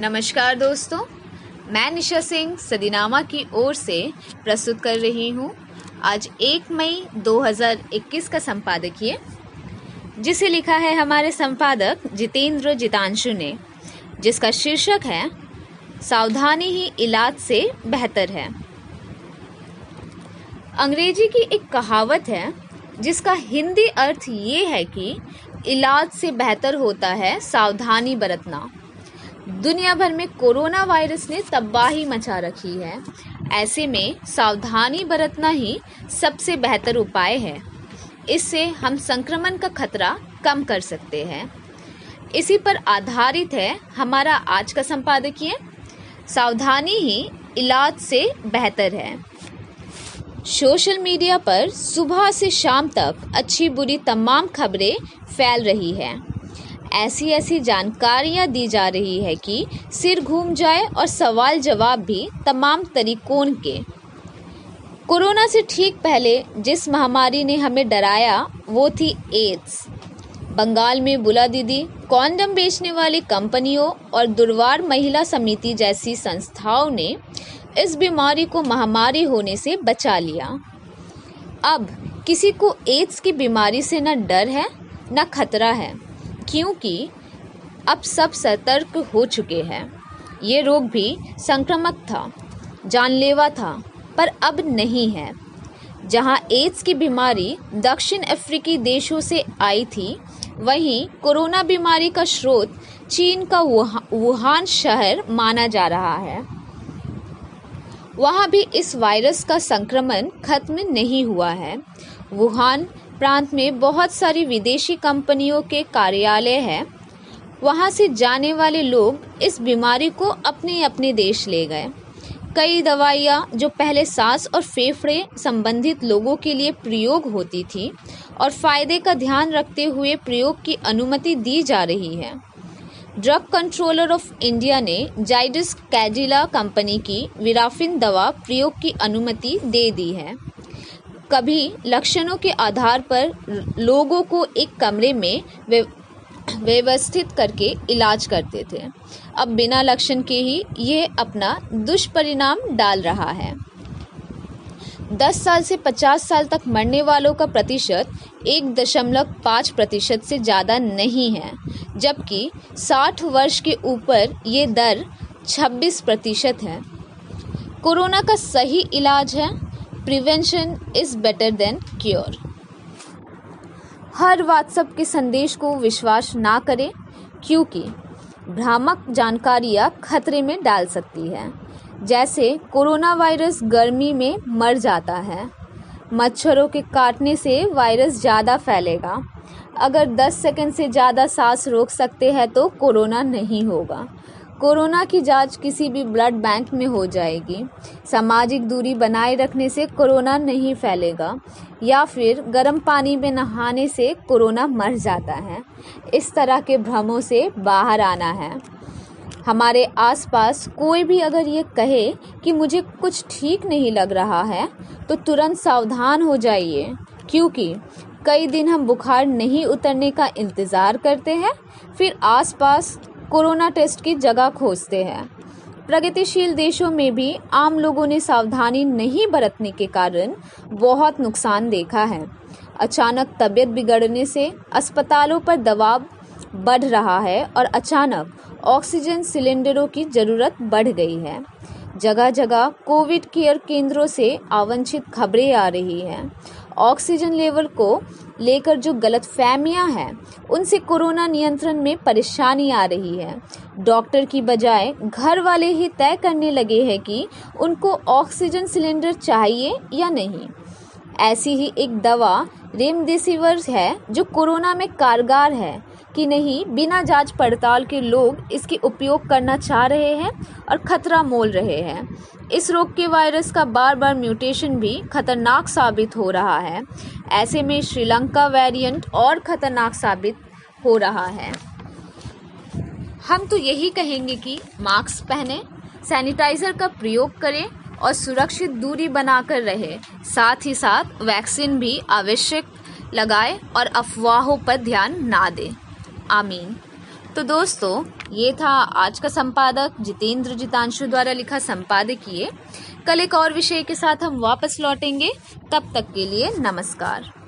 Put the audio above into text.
नमस्कार दोस्तों, मैं निशा सिंह सदीनामा की ओर से प्रस्तुत कर रही हूँ आज 1 मई 2021 का संपादकीय, जिसे लिखा है हमारे संपादक जितेंद्र जितांशु ने, जिसका शीर्षक है सावधानी ही इलाज से बेहतर है। अंग्रेजी की एक कहावत है जिसका हिंदी अर्थ ये है कि इलाज से बेहतर होता है सावधानी बरतना। दुनिया भर में कोरोना वायरस ने तबाही मचा रखी है। ऐसे में सावधानी बरतना ही सबसे बेहतर उपाय है। इससे हम संक्रमण का खतरा कम कर सकते हैं। इसी पर आधारित है हमारा आज का संपादकीय, सावधानी ही इलाज से बेहतर है। सोशल मीडिया पर सुबह से शाम तक अच्छी बुरी तमाम खबरें फैल रही है। ऐसी जानकारियां दी जा रही है कि सिर घूम जाए और सवाल जवाब भी तमाम तरीकों के। कोरोना से ठीक पहले जिस महामारी ने हमें डराया वो थी एड्स। बंगाल में बुला दीदी, कॉन्डम बेचने वाली कंपनियों और दुर्वार महिला समिति जैसी संस्थाओं ने इस बीमारी को महामारी होने से बचा लिया। अब किसी को एड्स की बीमारी से न डर है न खतरा है, क्योंकि अब सब सतर्क हो चुके हैं। ये रोग भी संक्रामक था, जानलेवा था, पर अब नहीं है। जहां एड्स की बीमारी दक्षिण अफ्रीकी देशों से आई थी, वहीं कोरोना बीमारी का स्रोत चीन का वुहान शहर माना जा रहा है। वहां भी इस वायरस का संक्रमण खत्म नहीं हुआ है। वुहान प्रांत में बहुत सारी विदेशी कंपनियों के कार्यालय हैं। वहां से जाने वाले लोग इस बीमारी को अपने अपने देश ले गए। कई दवाइयां जो पहले सांस और फेफड़े संबंधित लोगों के लिए प्रयोग होती थी और फायदे का ध्यान रखते हुए प्रयोग की अनुमति दी जा रही है। ड्रग कंट्रोलर ऑफ इंडिया ने जाइडस कैडिला कंपनी की विराफिन दवा प्रयोग की अनुमति दे दी है। कभी लक्षणों के आधार पर लोगों को एक कमरे में व्यवस्थित करके इलाज करते थे। अब बिना लक्षण के ही ये अपना दुष्परिणाम डाल रहा है। 10 साल से 50 साल तक मरने वालों का प्रतिशत 1.5% से ज़्यादा नहीं है, जबकि 60 वर्ष के ऊपर ये दर 26% है। कोरोना का सही इलाज है prevention is better than cure. Her WhatsApp के संदेश को विश्वास ना करें, क्योंकि भ्रामक जानकारियां खतरे में डाल सकती है। जैसे कोरोना वायरस गर्मी में मर जाता है, मच्छरों के काटने से वायरस ज़्यादा फैलेगा। अगर 10 सेकंड से ज़्यादा सांस रोक सकते हैं तो कोरोना नहीं होगा। कोरोना की जांच किसी भी ब्लड बैंक में हो जाएगी। सामाजिक दूरी बनाए रखने से कोरोना नहीं फैलेगा, या फिर गर्म पानी में नहाने से कोरोना मर जाता है। इस तरह के भ्रमों से बाहर आना है। हमारे आसपास कोई भी अगर ये कहे कि मुझे कुछ ठीक नहीं लग रहा है, तो तुरंत सावधान हो जाइए, क्योंकि कई दिन हम बुखार नहीं उतरने का इंतज़ार करते हैं, फिर आसपास कोरोना टेस्ट की जगह खोजते हैं। प्रगतिशील देशों में भी आम लोगों ने सावधानी नहीं बरतने के कारण बहुत नुकसान देखा है। अचानक तबीयत बिगड़ने से अस्पतालों पर दबाव बढ़ रहा है और अचानक ऑक्सीजन सिलेंडरों की ज़रूरत बढ़ गई है। जगह जगह कोविड केयर केंद्रों से अवांछित खबरें आ रही हैं। ऑक्सीजन लेवल को लेकर जो गलतफहमियां हैं, उनसे कोरोना नियंत्रण में परेशानी आ रही है। डॉक्टर की बजाय घर वाले ही तय करने लगे हैं कि उनको ऑक्सीजन सिलेंडर चाहिए या नहीं। ऐसी ही एक दवा रेमडेसिविर है, जो कोरोना में कारगर है कि नहीं, बिना जांच पड़ताल के लोग इसकी उपयोग करना चाह रहे हैं और खतरा मोल रहे हैं। इस रोग के वायरस का बार बार म्यूटेशन भी खतरनाक साबित हो रहा है। ऐसे में श्रीलंका वेरिएंट और खतरनाक साबित हो रहा है। हम तो यही कहेंगे कि मास्क पहने, सैनिटाइजर का प्रयोग करें और सुरक्षित दूरी बनाकर रहे। साथ ही साथ वैक्सीन भी आवश्यक लगाए और अफवाहों पर ध्यान ना दें। आमीन। तो तो दोस्तों, ये था आज का संपादक जितेंद्र जितांशु द्वारा लिखा संपादकीय। कल एक और विषय के साथ हम वापस लौटेंगे। तब तक के लिए नमस्कार।